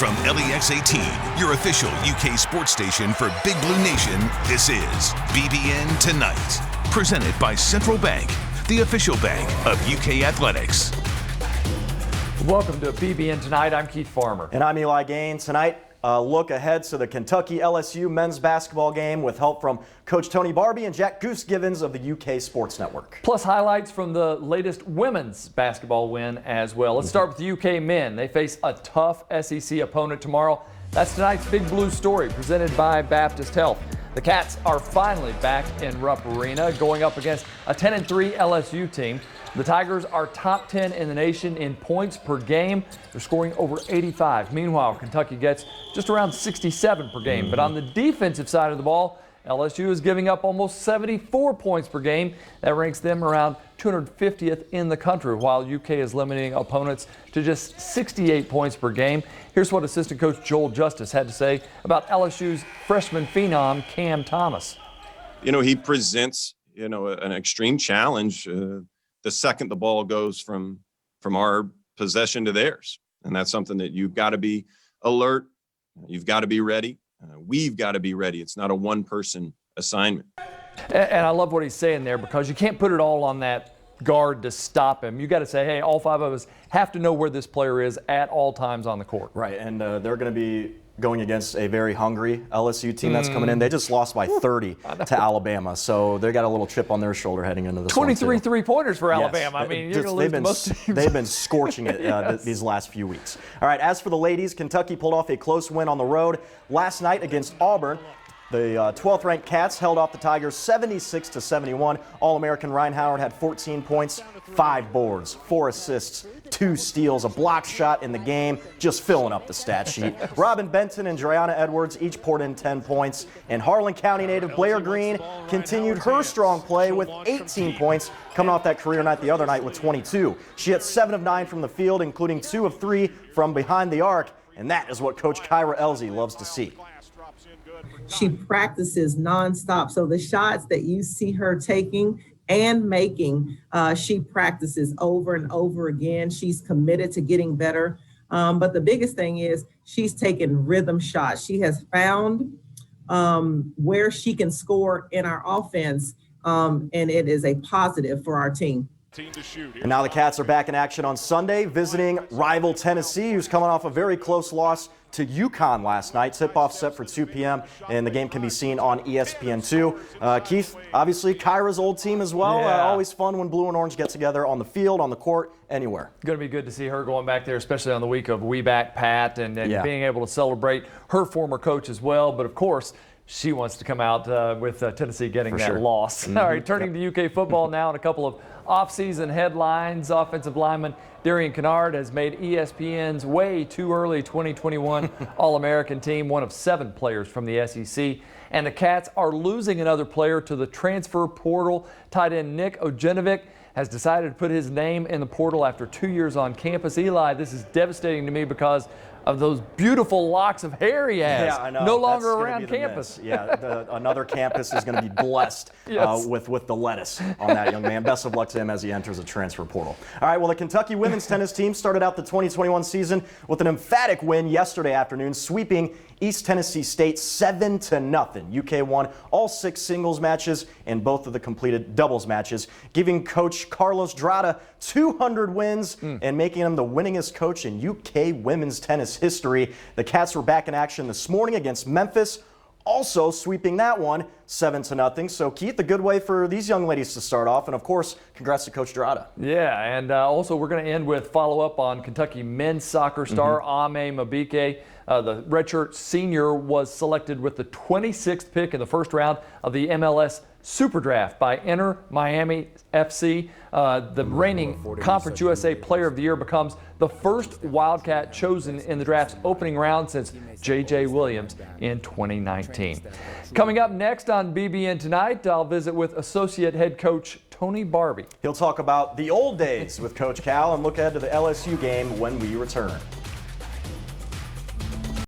From LEX 18, your official UK sports station for Big Blue Nation, this is BBN Tonight. Presented by Central Bank, the official bank of UK Athletics. Welcome to BBN Tonight. I'm Keith Farmer. And I'm Eli Gain. Tonight, a look ahead to the Kentucky-LSU men's basketball game with help from Coach Tony Barbie and Jack Goose Givens of the UK Sports Network. Plus highlights from the latest women's basketball win as well. Let's start with the UK men. They face a tough SEC opponent tomorrow. That's tonight's Big Blue story presented by Baptist Health. The Cats are finally back in Rupp Arena going up against a 10-3 LSU team. The Tigers are top 10 in the nation in points per game. They're scoring over 85. Meanwhile, Kentucky gets just around 67 per game. But on the defensive side of the ball, LSU is giving up almost 74 points per game. That ranks them around 250th in the country, while UK is limiting opponents to just 68 points per game. Here's what assistant coach Joel Justice had to say about LSU's freshman phenom, Cam Thomas. You know, he presents, an extreme challenge the second the ball goes from our possession to theirs. And that's something that you've got to be alert. You've got to be ready. We've got to be ready. It's not a one-person assignment. And I love what he's saying there, because you can't put it all on that guard to stop him. You got to say, hey, all five of us have to know where this player is at all times on the court. Right, and they're going to be going against a very hungry LSU team that's coming in. They just lost by 30 to Alabama, so they got a little chip on their shoulder heading into this 23 three-pointers for Alabama. Yes. I mean, you're going to lose to most teams. They've been scorching it Yes. these last few weeks. All right, as for the ladies, Kentucky pulled off a close win on the road last night against Auburn. The 12th-ranked Cats held off the Tigers 76-71. All-American Ryan Howard had 14 points, 5 boards, 4 assists, 2 steals, a block shot in the game, just filling up the stat sheet. Robin Benton and Driana Edwards each poured in 10 points. And Harlan County native Blair Green continued her strong play with 18 points, coming off that career night the other night with 22. She hit 7 of 9 from the field, including 2 of 3 from behind the arc, and that is what Coach Kyra Elzy loves to see. She practices nonstop. So the shots that you see her taking and making, she practices over and over again. She's committed to getting better. But the biggest thing is she's taking rhythm shots. She has found where she can score in our offense, and it is a positive for our team. And now the Cats are back in action on Sunday, visiting rival Tennessee, who's coming off a very close loss to UConn last night. Tip-off set for 2 p.m., and the game can be seen on ESPN2. Keith, obviously, Kyra's old team as well. Yeah. Always fun when blue and orange get together on the field, on the court, anywhere. Going to be good to see her going back there, especially on the week of We Back Pat, and being able to celebrate her former coach as well. But, of course, she wants to come out with Tennessee getting that loss. All right, turning to UK football now, and a couple of off-season headlines. Offensive lineman Darian Kennard has made ESPN's way too early 2021 All-American team, one of 7 players from the SEC. And the Cats are losing another player to the transfer portal. Tight end Nick Ojenovic has decided to put his name in the portal after 2 years on campus. Eli, this is devastating to me because of those beautiful locks of hair he has. Yeah, I know. No longer That's around campus. Yeah, another campus is going to be blessed with the lettuce on that young man. Best of luck to him as he enters the transfer portal. All right, well, the Kentucky women's tennis team started out the 2021 season with an emphatic win yesterday afternoon, sweeping East Tennessee State 7-0. UK won all 6 singles matches and both of the completed doubles matches, giving coach Carlos Drada 200 wins and making him the winningest coach in UK women's tennis history. The Cats were back in action this morning against Memphis, also sweeping that one 7-0. So, Keith, a good way for these young ladies to start off. And, of course, congrats to Coach Drada. Yeah, and also we're going to end with follow-up on Kentucky men's soccer star Ame Mabike. The redshirt senior was selected with the 26th pick in the first round of the MLS Super Draft by Inter Miami FC. The reigning Conference USA Player of the Year becomes the first Wildcat chosen in the draft's opening round since J.J. Williams in 2019. Coming up next on BBN Tonight, I'll visit with Associate Head Coach Tony Barbie. He'll talk about the old days with Coach Cal and look ahead to the LSU game when we return.